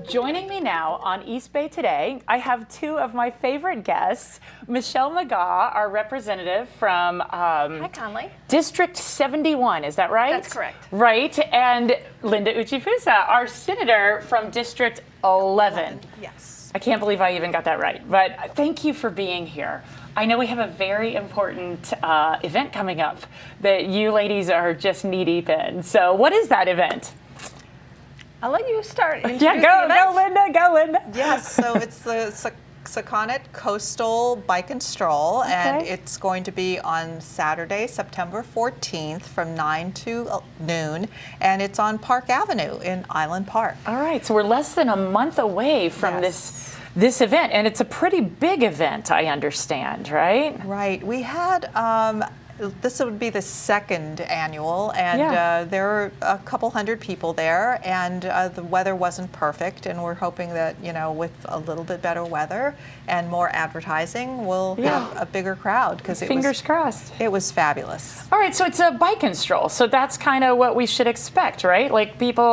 Joining me now on East Bay Today, I have two of my favorite guests. Michelle McGaw, our representative from Hi, Conley. District 71, is that right? That's correct. Right, and Linda Ujifusa, our senator from District 11. Yes. I can't believe I even got that right, but thank you for being here. I know we have a very important event coming up that you ladies are just knee-deep in. So what is that event? I'll let you start. Yeah, go Linda, go Linda. Yes, so it's the Sakonnet Coastal Bike and Stroll, and it's going to be on Saturday, September 14th from 9 to noon, and it's on Park Avenue in Island Park. All right, so we're less than a month away from this event, and it's a pretty big event, I understand, right? Right. We had, this would be the second annual, and there were a couple hundred people there, and the weather wasn't perfect, and we're hoping that, you know, with a little bit better weather and more advertising, we'll have a bigger crowd, because Fingers crossed. It was fabulous. All right, so it's a bike and stroll, so that's kind of what we should expect, right? Like people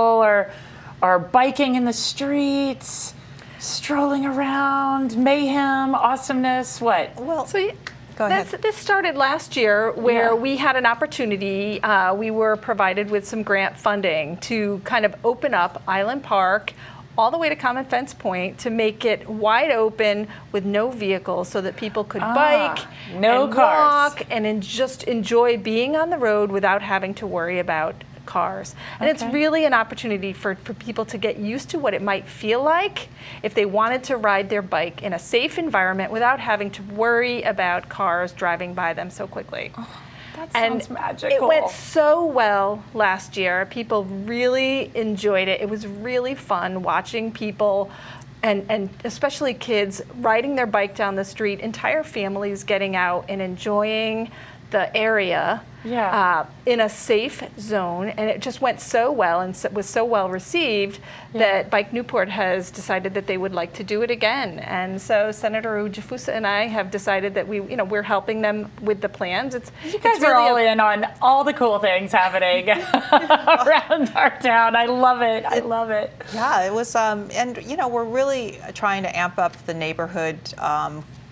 are biking in the streets, strolling around, mayhem, awesomeness, what? Well, So go ahead. this started last year where we had an opportunity. We were provided with some grant funding to kind of open up Island Park all the way to Common Fence Point to make it wide open with no vehicles so that people could bike, no and cars. walk, and just enjoy being on the road without having to worry about cars. And it's really an opportunity for people to get used to what it might feel like if they wanted to ride their bike in a safe environment without having to worry about cars driving by them so quickly. That sounds magical. It went so well last year. People really enjoyed it. It was really fun watching people and especially kids riding their bike down the street, entire families getting out and enjoying the area in a safe zone, and it just went so well and was so well received that Bike Newport has decided that they would like to do it again. And so Senator Ujifusa and I have decided that we're helping them with the plans. You guys are all in on all the cool things happening around our town. I love it. I love it. Yeah, it was, and you know, we're really trying to amp up the neighborhood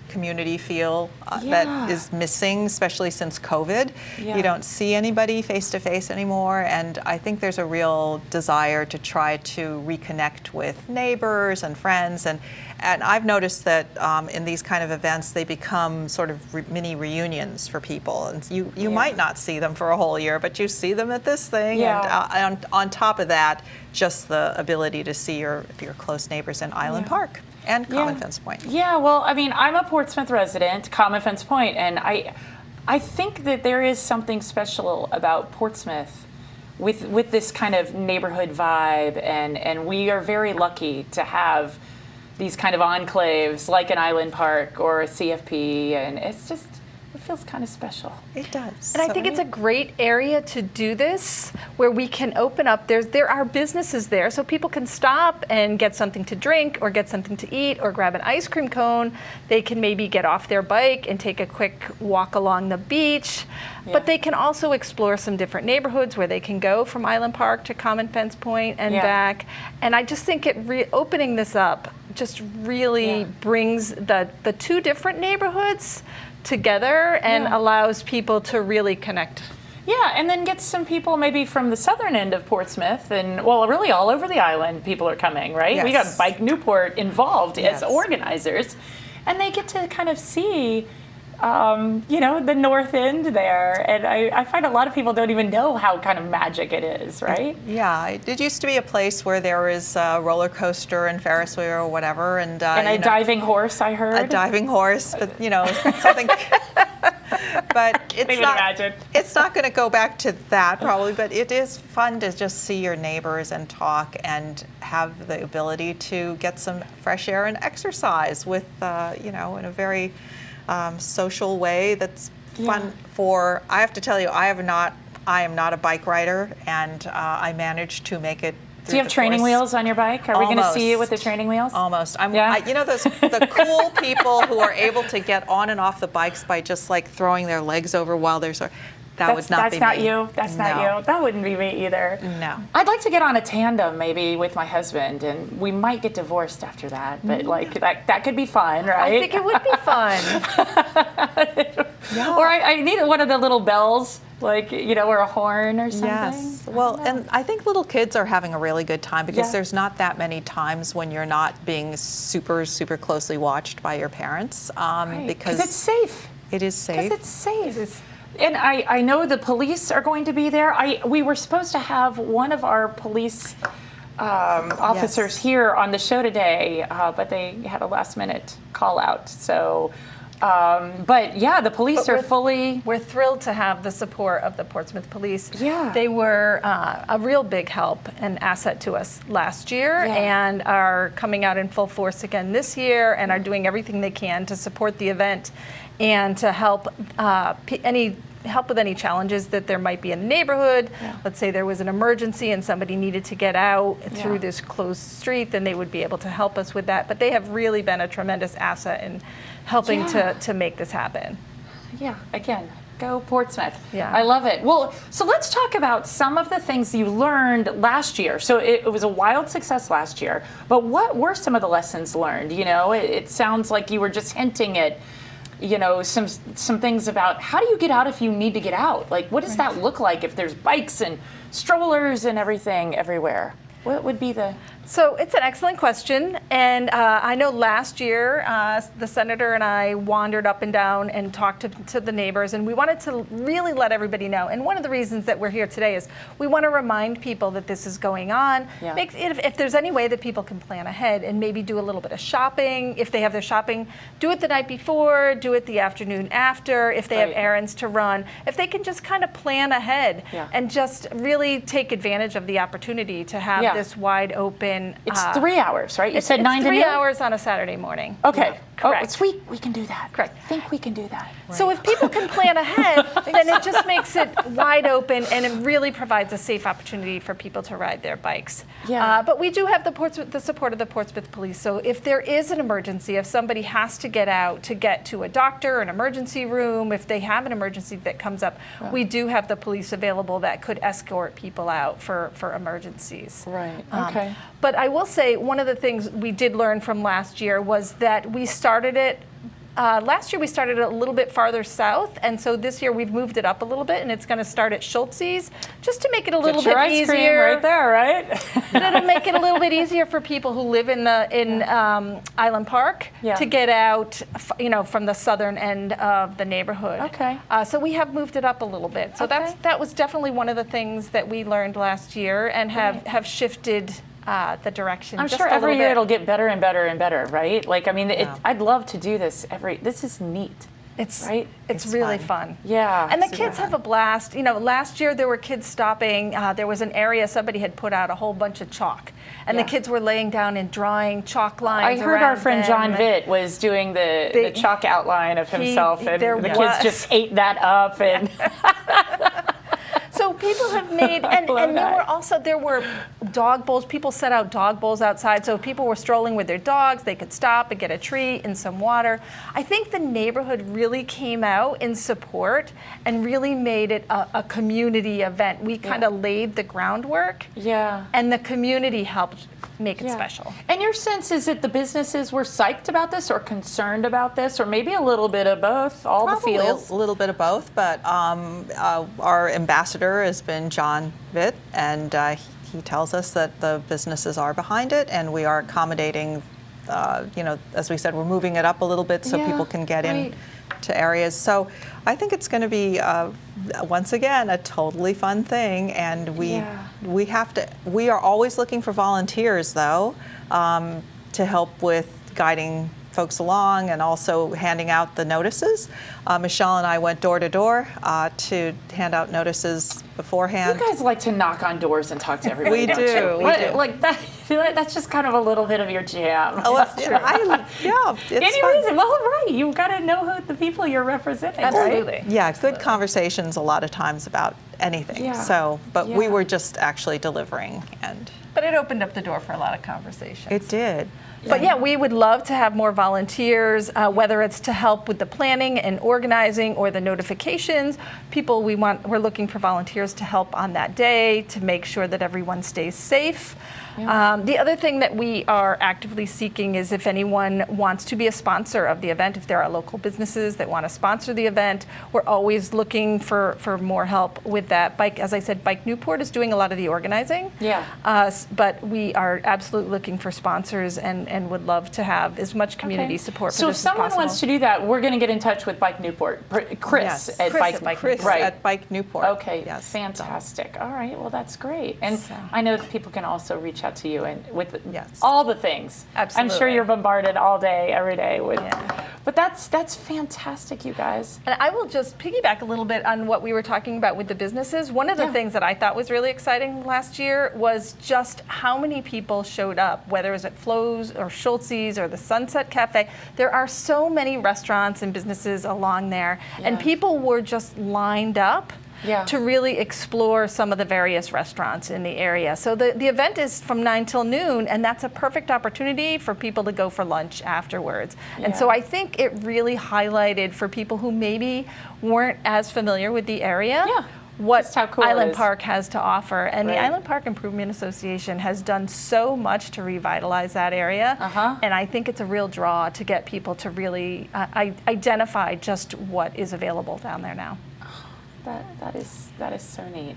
community feel that is missing, especially since COVID. You don't see anybody face to face anymore, and I think there's a real desire to try to reconnect with neighbors and friends, and I've noticed that in these kind of events they become sort of mini reunions for people, and you might not see them for a whole year, but you see them at this thing, and on top of that, just the ability to see your close neighbors in Island Park and Common Fence Point. Yeah, well, I mean, I'm a Portsmouth resident, Common Fence Point, and I think that there is something special about Portsmouth with this kind of neighborhood vibe, and we are very lucky to have these kind of enclaves like an Island Park or a CFP, and it feels kind of special. It does. And I think it's a great area to do this, where we can open up. There are businesses there, so people can stop and get something to drink or get something to eat or grab an ice cream cone. They can maybe get off their bike and take a quick walk along the beach. But they can also explore some different neighborhoods where they can go from Island Park to Common Fence Point and back. And I just think opening this up just really brings the two different neighborhoods together and allows people to really connect. Yeah, and then get some people maybe from the southern end of Portsmouth, and well, really all over the island people are coming, right? Yes. We got Bike Newport involved as organizers, and they get to kind of see you know, the north end there, and I find a lot of people don't even know how kind of magic it is, right? Yeah, it used to be a place where there was a roller coaster and Ferris wheel or whatever, and a diving horse, I heard. A diving horse, but you know, something. But it's not going to go back to that probably, but it is fun to just see your neighbors and talk and have the ability to get some fresh air and exercise with, you know, in a very social way that's fun for. I have to tell you, I am not a bike rider, and I managed to make it. Do you have training wheels on your bike? Are we going to see you with the training wheels? Almost. You know the cool people who are able to get on and off the bikes by just like throwing their legs over while they're That would not be That's not me. you. That's not No. you. That wouldn't be me either. No. I'd like to get on a tandem maybe with my husband, and we might get divorced after that. But like that could be fun, right? I think it would be fun. Yeah. Or I need one of the little bells, like or a horn or something. Yes. Well, and I think little kids are having a really good time because Yeah. there's not that many times when you're not being super, super closely watched by your parents. Because it's safe. it is safe. Because it's safe. And I know the police are going to be there. We were supposed to have one of our police officers here on the show today, but they had a last minute call out. So, but yeah, the police are fully. We're thrilled to have the support of the Portsmouth Police. Yeah. They were a real big help and asset to us last year and are coming out in full force again this year and are doing everything they can to support the event and to help help with any challenges that there might be in the neighborhood. Yeah. Let's say there was an emergency and somebody needed to get out through Yeah. this closed street, then they would be able to help us with that. But they have really been a tremendous asset in helping Yeah. to make this happen. Yeah, again, go Portsmouth. Yeah. I love it. Well, so let's talk about some of the things you learned last year. So it was a wild success last year, but what were some of the lessons learned? It sounds like you were just hinting at some things about how do you get out if you need to get out? Like, what does that look like if there's bikes and strollers and everything everywhere? What would be the... So it's an excellent question, and I know last year the senator and I wandered up and down and talked to the neighbors, and we wanted to really let everybody know. And one of the reasons that we're here today is we want to remind people that this is going on. Yeah. If there's any way that people can plan ahead and maybe do a little bit of shopping, if they have their shopping, do it the night before, do it the afternoon after, if they have Right. errands to run, if they can just kind of plan ahead Yeah. and just really take advantage of the opportunity to have Yeah. this wide open. It's 3 hours, right? You said 9 to 3 noon? hours on a Saturday morning. Okay. Correct. It's we can do that. Correct. I think we can do that. So if people can plan ahead, then it just makes it wide open and it really provides a safe opportunity for people to ride their bikes. Yeah. But we do have the support of the Portsmouth Police. So if there is an emergency, if somebody has to get out to get to a doctor, an emergency room, if they have an emergency that comes up, we do have the police available that could escort people out for emergencies. Right. Okay. But I will say one of the things we did learn from last year was that we started it. Last year we started it a little bit farther south, and so this year we've moved it up a little bit, and it's going to start at Schultze's just to make it a little Get your bit ice cream easier. right there, right? But it'll make it a little bit easier for people who live in Island Park Yeah. to get out, from the southern end of the neighborhood. Okay. So we have moved it up a little bit. So Okay. that was definitely one of the things that we learned last year and have shifted the direction. I'm just sure a little every year bit. it'll get better and better and better, right? Like, I mean, Yeah. I'd love to do this this is neat. It's Right? It's It's really fun. fun. Yeah. And the Super kids have a blast. Last year there were kids stopping. There was an area somebody had put out a whole bunch of chalk, and Yeah. the kids were laying down and drawing chalk lines. I heard our around friend them. John Vitt was doing the chalk outline of himself, and there the was. kids just ate that up. And So people have made, and love that. there were dog bowls. People set out dog bowls outside, so if people were strolling with their dogs, they could stop and get a treat and some water. I think the neighborhood really came out in support and really made it a community event. We kind of laid the groundwork, yeah. and the community helped make it Yeah. special. And your sense is that the businesses were psyched about this or concerned about this, or maybe a little bit of both, all Probably the feels? a little bit of both, but our ambassador has been John Vitt, and he tells us that the businesses are behind it, and we are accommodating. As we said, we're moving it up a little bit so Yeah, people can get in right. to areas. So I think it's going to be once again a totally fun thing, and we are always looking for volunteers though to help with guiding folks along and also handing out the notices. Michelle and I went door to door to hand out notices beforehand. You guys like to knock on doors and talk to everybody. We don't do, you? we What- do. Like that. That's just kind of a little bit of your jam. Oh, it's it's Any fun. reason? Well, right. You've got to know who the people you're representing. Absolutely. Right? Yeah, good conversations a lot of times about anything. Yeah. So, but we Yeah. were just actually delivering, and But it opened up the door for a lot of conversations. it did. But yeah, we would love to have more volunteers, whether it's to help with the planning and organizing or the notifications. We're looking for volunteers to help on that day to make sure that everyone stays safe. The other thing that we are actively seeking is if anyone wants to be a sponsor of the event, if there are local businesses that want to sponsor the event, we're always looking for more help with that. As I said, Bike Newport is doing a lot of the organizing. Yeah. But we are absolutely looking for sponsors and would love to have as much community support for So this if someone as possible. wants to do that, we're going to get in touch with Bike Newport. Chris Yes. at Chris Bike at Bike Chris Right. at Bike Newport. Okay, Yes. fantastic. All right, well, that's great. And So- I know that people can also reach out to you and with Yes. all the things. I'm sure Absolutely. you're bombarded all day, every day with. Yeah. But that's fantastic, you guys. And I will just piggyback a little bit on what we were talking about with the businesses. One of the Yeah. things that I thought was really exciting last year was just how many people showed up, whether it was at Flo's or Schultz's or the Sunset Cafe. There are so many restaurants and businesses along there, and Yeah. people were just lined up Yeah. to really explore some of the various restaurants in the area. So the event is from 9 till noon, and that's a perfect opportunity for people to go for lunch afterwards. And so Yeah. I think it really highlighted for people who maybe weren't as familiar with the area Yeah, what just how cool it Island is. Park has to offer. And Right. the Island Park Improvement Association has done so much to revitalize that area. Uh-huh. And I think it's a real draw to get people to really identify just what is available down there now. That is so neat.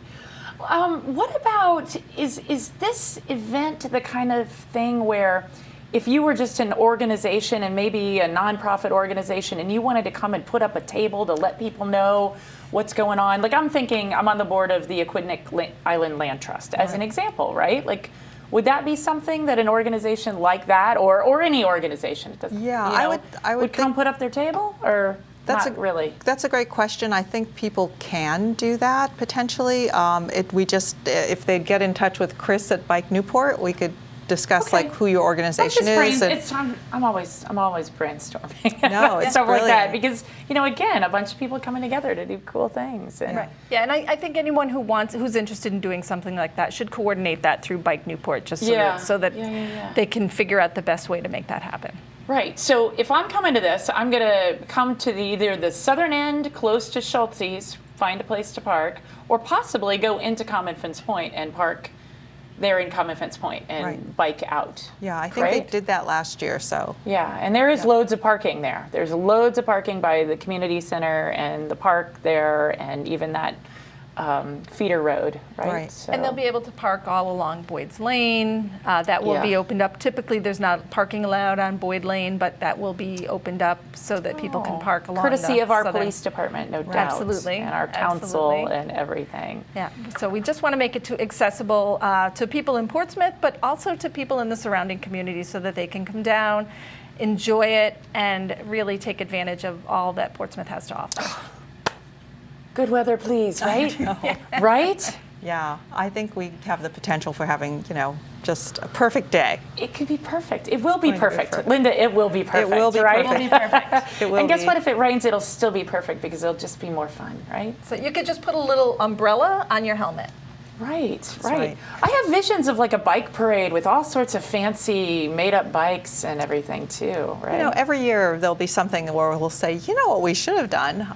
What about is this event the kind of thing where if you were just an organization and maybe a nonprofit organization and you wanted to come and put up a table to let people know what's going on? Like I'm thinking, I'm on the board of the Aquidneck Island Land Trust as an example, right? Like, would that be something that an organization like that or any organization, it doesn't, Yeah, you know, I would come think- put up their table or not really? That's a great question. I think people can do that potentially. If they'd get in touch with Chris at Bike Newport, we could discuss Okay. like who your organization is. I'm always brainstorming. No, it's stuff like that brilliant. because again, a bunch of people coming together to do cool things. And Right. Yeah, and I think anyone who's interested in doing something like that should coordinate that through Bike Newport, just so that Yeah. they can figure out the best way to make that happen. Right. So if I'm coming to this, I'm going to come to either the southern end, close to Schultz's, find a place to park, or possibly go into Common Fence Point and park there in Common Fence Point and Right. bike out. Yeah, I think they Right? did that last year. So Yeah, and there is loads of parking there. There's loads of parking by the community center and the park there, and even that feeder road, right? Right. So, And they'll be able to park all along Boyd's Lane. That will be Yeah. opened up. Typically, there's not parking allowed on Boyd Lane, but that will be opened up so that people can park along courtesy the of our southern- police department, no doubt. Absolutely, And our council absolutely. and everything. Yeah, so we just want to make it accessible to people in Portsmouth, but also to people in the surrounding community so that they can come down, enjoy it, and really take advantage of all that Portsmouth has to offer. Good weather, please, right? Right? yeah, I think we have the potential for having just a perfect day. It could be perfect. It will be going to be perfect. perfect. Linda, it will be perfect. will be right? perfect. It will be perfect. It will And guess be. what? If it rains, it'll still be perfect because it'll just be more fun, right? So you could just put a little umbrella on your helmet. Right, right. I have visions of like a bike parade with all sorts of fancy made-up bikes and everything too, right? Every year there'll be something where we'll say, what we should have done.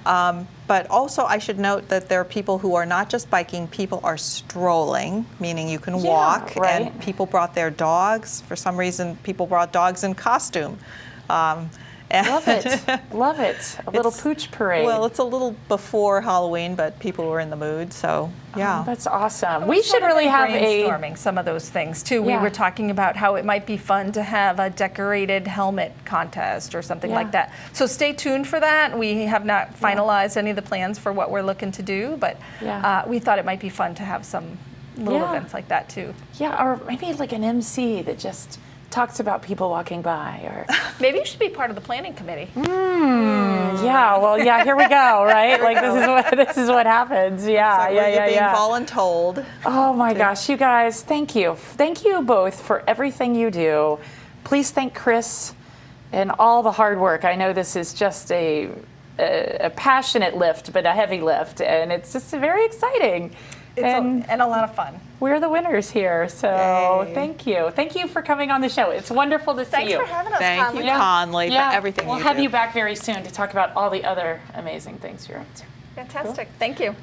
But also I should note that there are people who are not just biking, people are strolling, meaning you can walk. right. And people brought their dogs. For some reason, people brought dogs in costume. Love it. Love it. A little It's- pooch parade. Well, it's a little before Halloween, but people were in the mood, so yeah. That's awesome. We've We should sort of really been have brainstorming some of those things too. We Yeah. were talking about how it might be fun to have a decorated helmet contest or something Yeah. like that. So stay tuned for that. We have not finalized any of the plans for what we're looking to do, but Yeah. we thought it might be fun to have some little Yeah. events like that too. Yeah, or maybe like an MC that just talks about people walking by or Maybe you should be part of the planning committee. yeah, here we go, right? Like this is what happens. Yeah, So yeah, you're yeah, being yeah. voluntold. Oh my gosh, you guys, thank you. Thank you both for everything you do. Please thank Chris and all the hard work. I know this is just a a passionate lift, but a heavy lift, and it's just very exciting. And a lot of fun. We're the winners here, so thank you. Thank you for coming on the show. It's wonderful to see you. Thanks for having us, Thank Conley. you, Conley, for everything we'll you have do. you back very soon to talk about all the other amazing things you're up to. Fantastic. Thank you.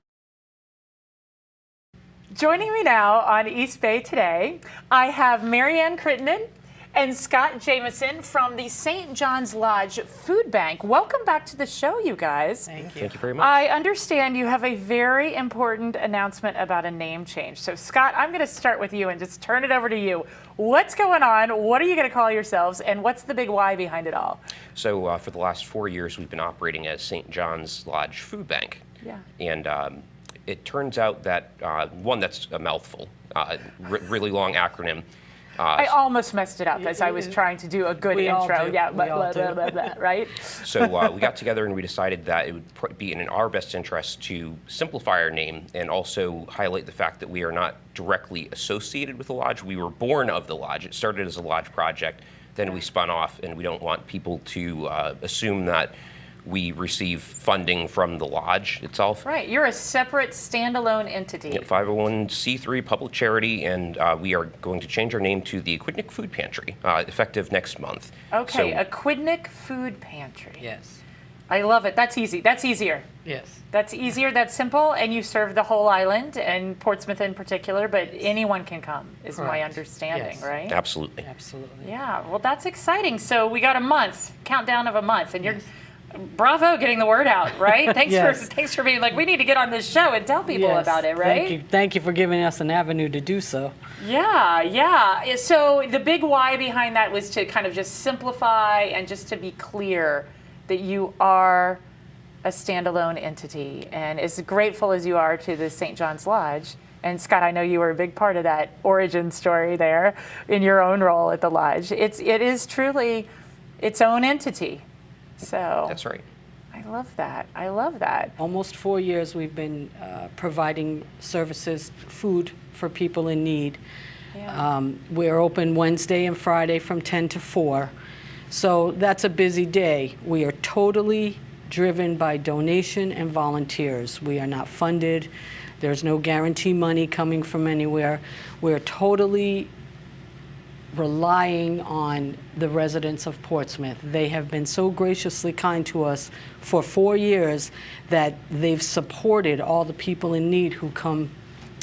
Joining me now on East Bay Today, I have Marianne Crittenden and Scott Jamieson from the St. John's Lodge Food Bank. Welcome back to the show, you guys. Thank you. Thank you very much. I understand you have a very important announcement about a name change. So, Scott, I'm going to start with you and just turn it over to you. What's going on? What are you going to call yourselves? And what's the big why behind it all? So for the last 4 years, we've been operating as St. John's Lodge Food Bank. Yeah. And it turns out that, one, that's a mouthful, really long acronym. I almost messed it up as I was trying to do a good intro. Yeah, blah, blah, blah, blah, right? So we got together and we decided that it would be in our best interest to simplify our name and also highlight the fact that we are not directly associated with the lodge. We were born of the lodge. It started as a lodge project, then we spun off, and we don't want people to assume that we receive funding from the lodge itself. Right, you're a separate standalone entity. 501c3 public charity, and we are going to change our name to the Aquidneck Food Pantry, effective next month. Okay, So, Aquidneck Food Pantry. Yes. I love it. That's easy. That's easier. Yes. That's easier, that's simple, and you serve the whole island, and Portsmouth in particular, but anyone can come, is my Correct. understanding, Yes. right? absolutely. Absolutely. Yeah, well, that's exciting. So we got a month, countdown of a month, and you're, bravo, getting the word out, right? Thanks for being like, we need to get on this show and tell people Yes. about it, right? Thank you. Thank you for giving us an avenue to do so. Yeah. So the big why behind that was to kind of just simplify and just to be clear that you are a standalone entity. And as grateful as you are to the St. John's Lodge, and Scott, I know you were a big part of that origin story there in your own role at the lodge. It is truly its own entity. So That's right. I love that. I love that. Almost 4 years we've been providing services, food for people in need. Yeah. We're open Wednesday and Friday from 10 to 4. So that's a busy day. We are totally driven by donation and volunteers. We are not funded. There's no guarantee money coming from anywhere. We're totally relying on the residents of Portsmouth. They have been so graciously kind to us for 4 years that they've supported all the people in need who come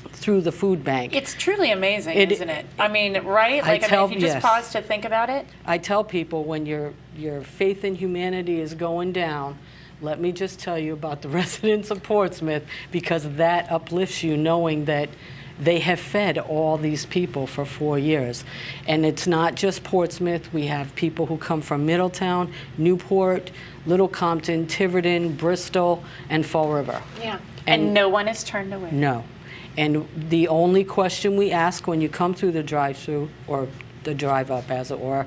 through the food bank. It's truly amazing, It- isn't it? I mean, right? Like, if you just yes. pause to think about it. I tell people when your faith in humanity is going down, let me just tell you about the residents of Portsmouth, because that uplifts you knowing that they have fed all these people for 4 years. And it's not just Portsmouth. We have people who come from Middletown, Newport, Little Compton, Tiverton, Bristol, and Fall River. Yeah. And no one is turned away. No. And the only question we ask when you come through the drive-through, or the drive-up as it were,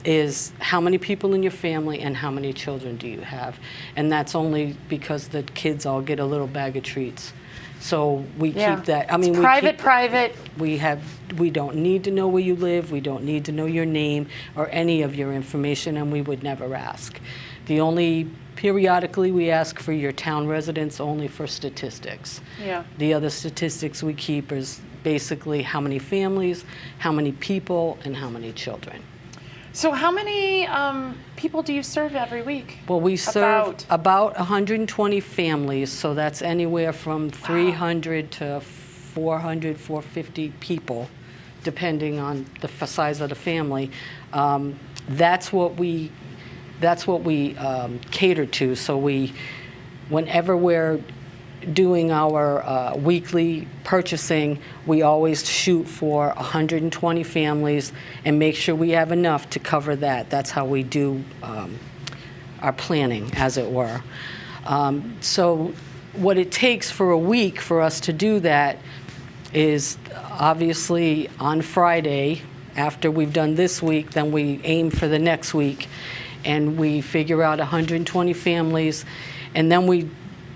is how many people in your family and how many children do you have? And that's only because the kids all get a little bag of treats. So we keep that. I mean, It's private. we don't need to know where you live. We don't need to know your name or any of your information, and we would never ask. The only periodically we ask for your town residents only for statistics. Yeah. The other statistics we keep is basically how many families, how many people, and how many children. So how many people do you serve every week? Well, we serve about 120 families, so that's anywhere from 300 to 400, 450 people, depending on the size of the family. That's what we cater to. So whenever we're doing our weekly purchasing, we always shoot for 120 families and make sure we have enough to cover that. That's how we do our planning, as it were. So what it takes for a week for us to do that is obviously on Friday, after we've done this week, then we aim for the next week, and we figure out 120 families, and then we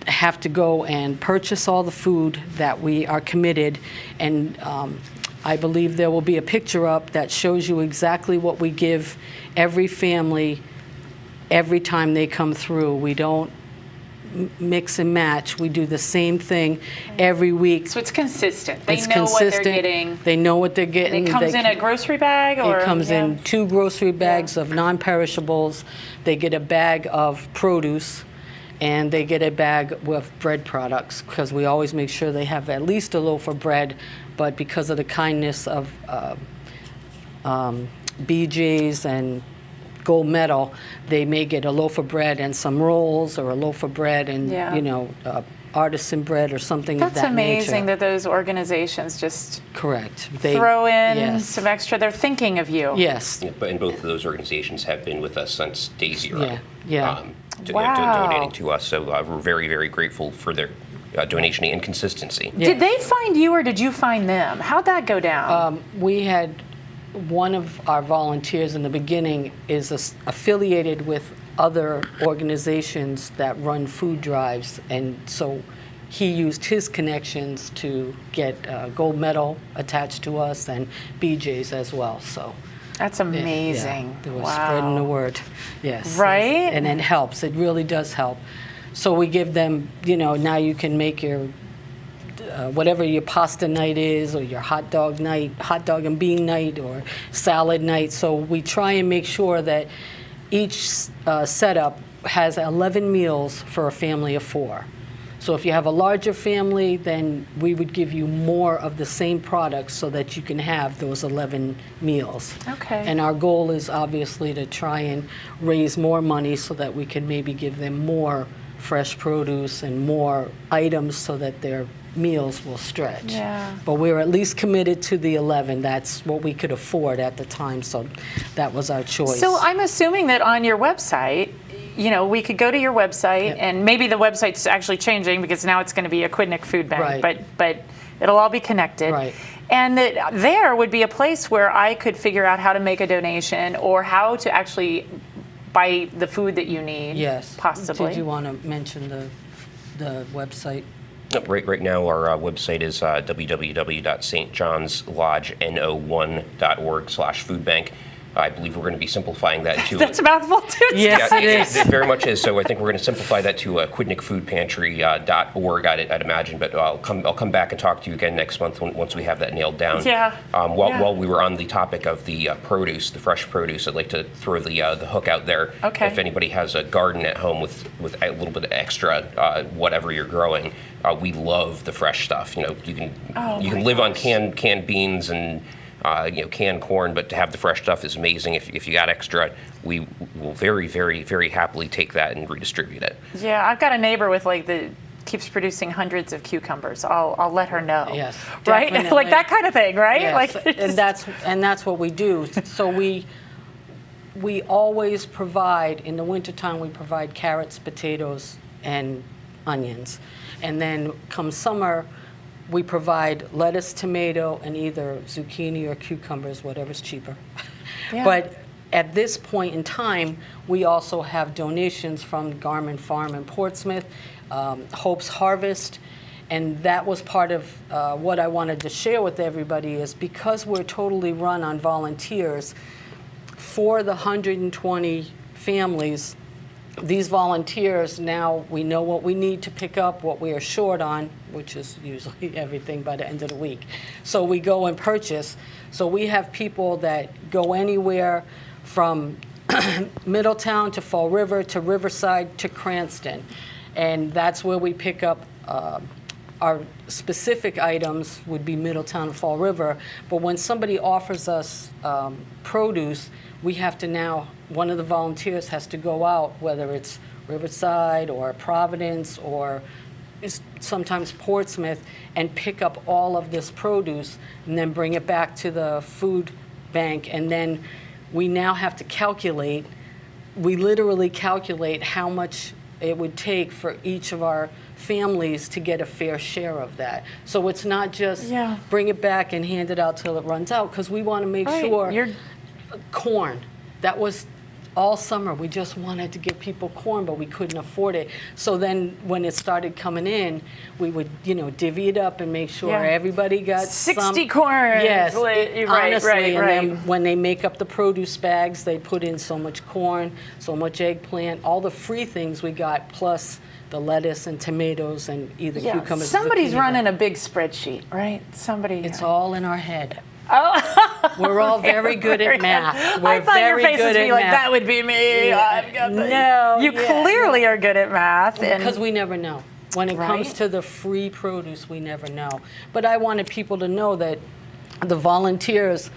have to go and purchase all the food that we are committed, and I believe there will be a picture up that shows you exactly what we give every family every time they come through. We don't mix and match. We do the same thing every week. So it's consistent. They It's know what consistent. they're getting. They know what they're getting. It comes in a grocery bag, or It comes in 2 grocery bags of non-perishables. They get a bag of produce, and they get a bag with bread products, because we always make sure they have at least a loaf of bread. But because of the kindness of BJ's and Gold Medal, they may get a loaf of bread and some rolls, or a loaf of bread and artisan bread or something of That's that amazing nature. that those organizations just Correct. throw in yes. some extra. They're thinking of you. Yes. Yeah, but and both of those organizations have been with us since day zero. Yeah, yeah. Donating to us. So we're very, very grateful for their donation and consistency. Yeah. Did they find you, or did you find them? How'd that go down? We had one of our volunteers in the beginning is affiliated with other organizations that run food drives, and so he used his connections to get Gold Medal attached to us, and BJ's as well. So That's amazing. They were Wow. spreading the word. Yes. Right? And it helps. It really does help. So we give them, now you can make your whatever your pasta night is, or your hot dog night, hot dog and bean night, or salad night. So we try and make sure that each setup has 11 meals for a family of 4. So if you have a larger family, then we would give you more of the same products so that you can have those 11 meals. Okay. And our goal is obviously to try and raise more money so that we can maybe give them more fresh produce and more items so that their meals will stretch. Yeah. But we're at least committed to the 11. That's what we could afford at the time, so that was our choice. So I'm assuming that on your website, we could go to your website, Yep. and maybe the website's actually changing because now it's going to be a Quidnick Food Bank, Right. but it'll all be connected. Right. And that there would be a place where I could figure out how to make a donation, or how to actually buy the food that you need. Yes. Possibly. Did you want to mention the website? Right now, our website is www.stjohnslodgeno1.org/foodbank. I believe we're going to be simplifying that to. That's a mouthful too. Yes, it is. It very much is. So I think we're going to simplify that to quidnickfoodpantry.org. I'd imagine, but I'll come back and talk to you again next month once we have that nailed down. Yeah. While we were on the topic of the produce, the fresh produce, I'd like to throw the hook out there. Okay. If anybody has a garden at home with a little bit of extra, whatever you're growing, we love the fresh stuff. You can live on canned beans and. Canned corn, but to have the fresh stuff is amazing. If you got extra, we will very, very, very happily take that and redistribute it. Yeah, I've got a neighbor with keeps producing hundreds of cucumbers. I'll let her know. Yes, right, definitely. like that kind of thing, right? Yes, and that's what we do. So we always provide, in the wintertime, we provide carrots, potatoes, and onions. And then come summer, we provide lettuce, tomato, and either zucchini or cucumbers, whatever's cheaper. Yeah. But at this point in time, we also have donations from Garmin Farm in Portsmouth, Hope's Harvest, and that was part of what I wanted to share with everybody is because we're totally run on volunteers, for the 120 families, these volunteers, now we know what we need to pick up, what we are short on, which is usually everything by the end of the week. So we go and purchase. So we have people that go anywhere from Middletown to Fall River to Riverside to Cranston. And that's where we pick up our specific items would be Middletown and Fall River. But when somebody offers us produce, we have to now, one of the volunteers has to go out, whether it's Riverside or Providence or sometimes Portsmouth, and pick up all of this produce and then bring it back to the food bank. And then we now have to calculate, we literally calculate how much it would take for each of our families to get a fair share of that. So it's not just bring it back and hand it out till it runs out, because we want to make sure. Corn, that was all summer. We just wanted to give people corn, but we couldn't afford it. So then when it started coming in, we would, divvy it up and make sure everybody got 60 corn. Yes, honestly. Right. And then when they make up the produce bags, they put in so much corn, so much eggplant, all the free things we got, plus the lettuce and tomatoes and either Yeah. cucumbers. Somebody's zucchini. running a big spreadsheet, right? Somebody. It's all in our head. Oh, We're all very good at math. We're I thought your very face good would at be like, math. that would be me. Yeah. I've got the-" No, You yeah, clearly are good at math. Because we never know. When it comes Right? to the free produce, we never know. But I wanted people to know that the volunteers,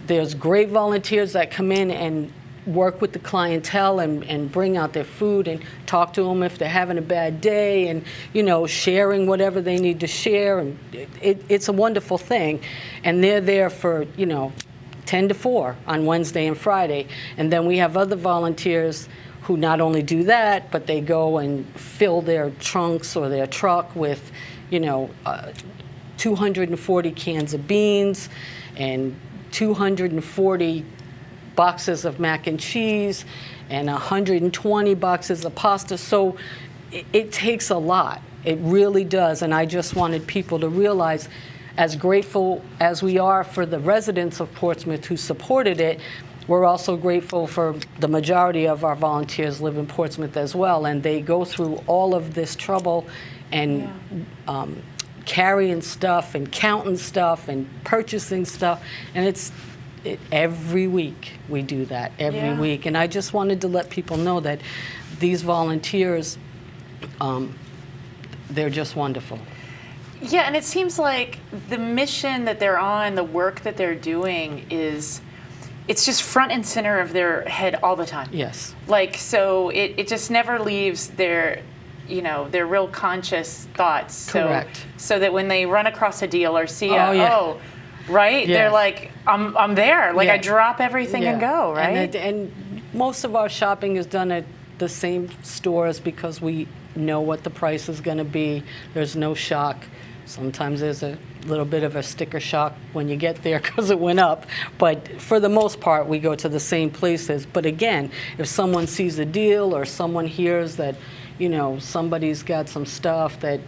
there's great volunteers that come in and work with the clientele and bring out their food and talk to them if they're having a bad day, and sharing whatever they need to share, and it's a wonderful thing. And they're there for 10 to 4 on Wednesday and Friday. And then we have other volunteers who not only do that, but they go and fill their trunks or their truck with 240 cans of beans and 240 boxes of mac and cheese and 120 boxes of pasta. So it takes a lot. It really does. And I just wanted people to realize, as grateful as we are for the residents of Portsmouth who supported it, we're also grateful for the majority of our volunteers live in Portsmouth as well, and they go through all of this trouble and carrying stuff and counting stuff and purchasing stuff, and every week we do that, every week. And I just wanted to let people know that these volunteers, they're just wonderful. Yeah, and it seems like the mission that they're on, the work that they're doing it's just front and center of their head all the time. Yes. So it just never leaves their real conscious thoughts. Correct. So that when they run across a deal or see right? Yes. They're like, I'm there. Like, Yeah. I drop everything and go, right? And most of our shopping is done at the same stores because we know what the price is going to be. There's no shock. Sometimes there's a little bit of a sticker shock when you get there because it went up. But for the most part, we go to the same places. But again, if someone sees a deal or someone hears that, somebody's got some stuff that,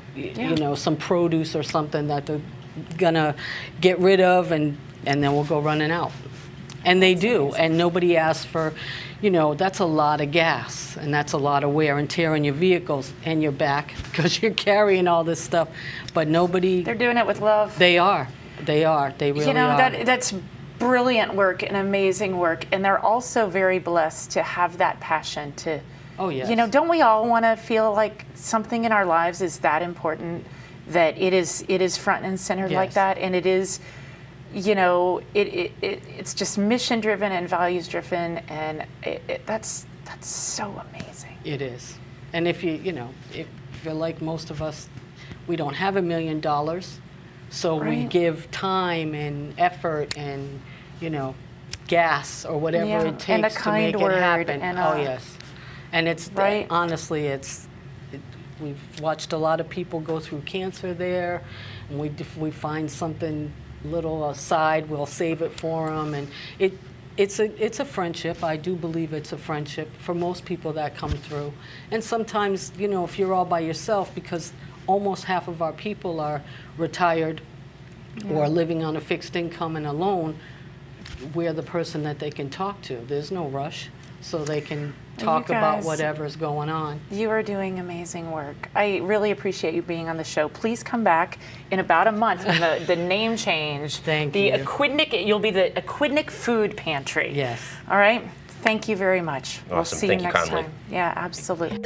some produce or something that they're gonna get rid of, and then we'll go running out. And they do, and nobody asks for, that's a lot of gas, and that's a lot of wear and tear on your vehicles and your back because you're carrying all this stuff. But nobody. They're doing it with love. They are. They really are. That's brilliant work and amazing work, and they're also very blessed to have that passion to. Oh yes. Don't we all want to feel like something in our lives is that important, that it is front and center like Yes. that, and it is. It's just mission driven and values driven, and that's so amazing. It is. And if if you're like most of us, we don't have $1 million, so we Right. give time and effort and gas or whatever Yeah, it takes and a to kind make word it happen. and Oh a- yes. And it's Right. honestly, we've watched a lot of people go through cancer there, and if we find something little aside, we'll save it for them, and it's a friendship. I do believe it's a friendship for most people that come through. And sometimes, if you're all by yourself, because almost half of our people are retired or living on a fixed income and alone, we're the person that they can talk to. There's no rush, so they can talk about guys- whatever's going on. You are doing amazing work. I really appreciate you being on the show. Please come back in about a month when the name change. Thank the you. You'll be the Aquidneck Food Pantry. Yes. All right. Thank you very much. We'll Awesome. see Thank you you, next Conley. time. Yeah, absolutely.